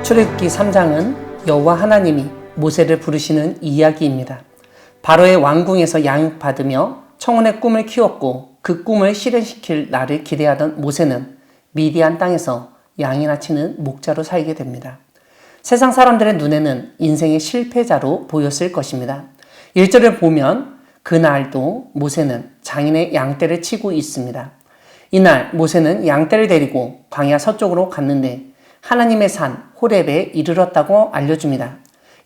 출애굽기 3장은 여호와 하나님이 모세를 부르시는 이야기입니다. 바로의 왕궁에서 양육받으며 청혼의 꿈을 키웠고 그 꿈을 실현시킬 날을 기대하던 모세는 미디안 땅에서 양이나 치는 목자로 살게 됩니다. 세상 사람들의 눈에는 인생의 실패자로 보였을 것입니다. 1절을 보면 그날도 모세는 장인의 양떼를 치고 있습니다. 이날 모세는 양떼를 데리고 광야 서쪽으로 갔는데 하나님의 산 호렙에 이르렀다고 알려줍니다.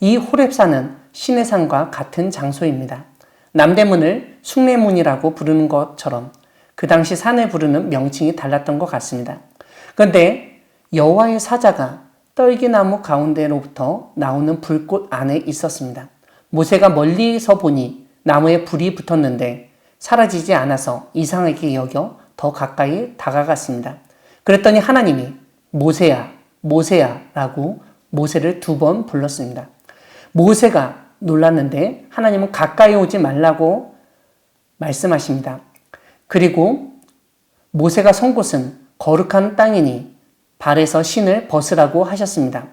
이 호렙산은 신의 산과 같은 장소입니다. 남대문을 숭례문이라고 부르는 것처럼 그 당시 산을 부르는 명칭이 달랐던 것 같습니다. 그런데 여호와의 사자가 떨기나무 가운데로부터 나오는 불꽃 안에 있었습니다. 모세가 멀리서 보니 나무에 불이 붙었는데 사라지지 않아서 이상하게 여겨 더 가까이 다가갔습니다. 그랬더니 하나님이 모세야, 모세야 라고 모세를 2번 불렀습니다. 모세가 놀랐는데 하나님은 가까이 오지 말라고 말씀하십니다. 그리고 모세가 선 곳은 거룩한 땅이니 발에서 신을 벗으라고 하셨습니다.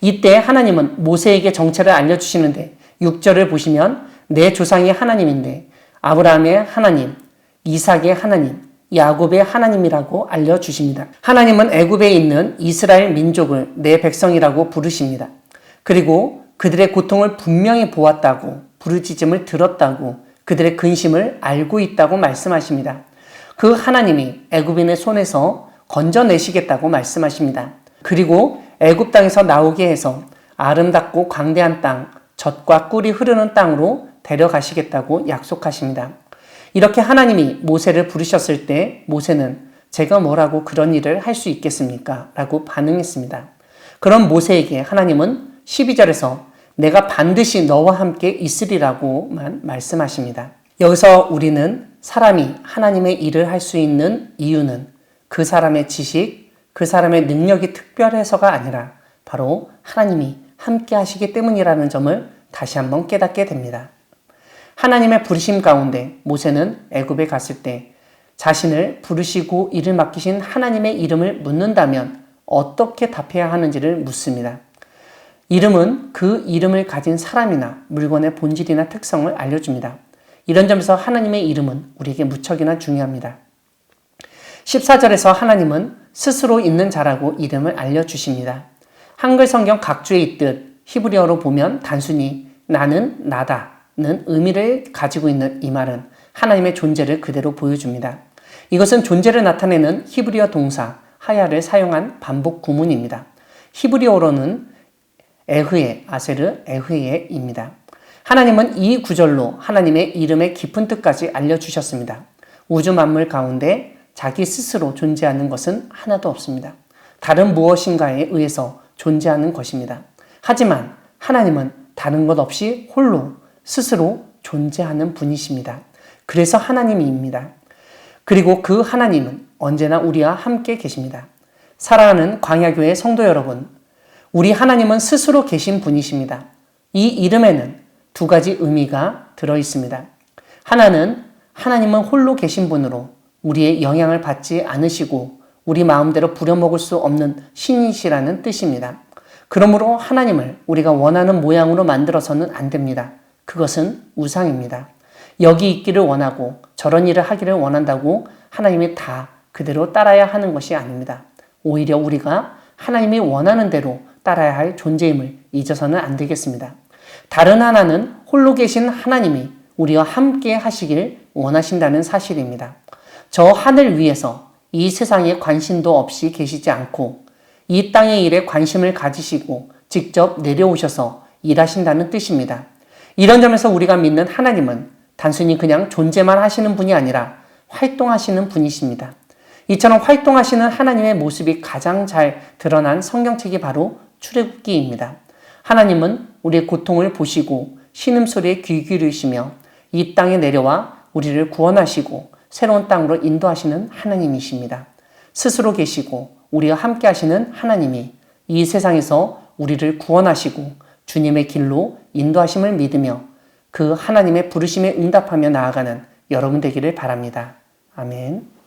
이때 하나님은 모세에게 정체를 알려주시는데 6절을 보시면 내 조상이 하나님인데 아브라함의 하나님, 이삭의 하나님, 야곱의 하나님이라고 알려주십니다. 하나님은 애굽에 있는 이스라엘 민족을 내 백성이라고 부르십니다. 그리고 그들의 고통을 분명히 보았다고, 부르짖음을 들었다고, 그들의 근심을 알고 있다고 말씀하십니다. 그 하나님이 애굽인의 손에서 건져내시겠다고 말씀하십니다. 그리고 애굽 땅에서 나오게 해서 아름답고 광대한 땅, 젖과 꿀이 흐르는 땅으로 데려가시겠다고 약속하십니다. 이렇게 하나님이 모세를 부르셨을 때 모세는 제가 뭐라고 그런 일을 할 수 있겠습니까? 라고 반응했습니다. 그런 모세에게 하나님은 12절에서 내가 반드시 너와 함께 있으리라고만 말씀하십니다. 여기서 우리는 사람이 하나님의 일을 할 수 있는 이유는 그 사람의 지식, 그 사람의 능력이 특별해서가 아니라 바로 하나님이 함께 하시기 때문이라는 점을 다시 한번 깨닫게 됩니다. 하나님의 부르심 가운데 모세는 애굽에 갔을 때 자신을 부르시고 일을 맡기신 하나님의 이름을 묻는다면 어떻게 답해야 하는지를 묻습니다. 이름은 그 이름을 가진 사람이나 물건의 본질이나 특성을 알려줍니다. 이런 점에서 하나님의 이름은 우리에게 무척이나 중요합니다. 14절에서 하나님은 스스로 있는 자라고 이름을 알려주십니다. 한글 성경 각주에 있듯 히브리어로 보면 단순히 나는 나다 는 의미를 가지고 있는 이 말은 하나님의 존재를 그대로 보여줍니다. 이것은 존재를 나타내는 히브리어 동사 하야를 사용한 반복 구문입니다. 히브리어로는 에흐에, 아세르, 에흐에입니다. 하나님은 이 구절로 하나님의 이름의 깊은 뜻까지 알려주셨습니다. 우주 만물 가운데 자기 스스로 존재하는 것은 하나도 없습니다. 다른 무엇인가에 의해서 존재하는 것입니다. 하지만 하나님은 다른 것 없이 홀로 스스로 존재하는 분이십니다. 그래서 하나님입니다. 그리고 그 하나님은 언제나 우리와 함께 계십니다. 사랑하는 광야교회 성도 여러분, 우리 하나님은 스스로 계신 분이십니다. 이 이름에는 2가지 의미가 들어있습니다. 하나는 하나님은 홀로 계신 분으로 우리의 영향을 받지 않으시고 우리 마음대로 부려먹을 수 없는 신이시라는 뜻입니다. 그러므로 하나님을 우리가 원하는 모양으로 만들어서는 안 됩니다. 그것은 우상입니다. 여기 있기를 원하고 저런 일을 하기를 원한다고 하나님이 다 그대로 따라야 하는 것이 아닙니다. 오히려 우리가 하나님이 원하는 대로 따라야 할 존재임을 잊어서는 안 되겠습니다. 다른 하나는 홀로 계신 하나님이 우리와 함께 하시길 원하신다는 사실입니다. 저 하늘 위에서 이 세상에 관심도 없이 계시지 않고 이 땅의 일에 관심을 가지시고 직접 내려오셔서 일하신다는 뜻입니다. 이런 점에서 우리가 믿는 하나님은 단순히 그냥 존재만 하시는 분이 아니라 활동하시는 분이십니다. 이처럼 활동하시는 하나님의 모습이 가장 잘 드러난 성경책이 바로 출애굽기입니다. 하나님은 우리의 고통을 보시고 신음소리에 귀 기울이시며 이 땅에 내려와 우리를 구원하시고 새로운 땅으로 인도하시는 하나님이십니다. 스스로 계시고 우리와 함께 하시는 하나님이 이 세상에서 우리를 구원하시고 주님의 길로 인도하심을 믿으며 그 하나님의 부르심에 응답하며 나아가는 여러분 되기를 바랍니다. 아멘.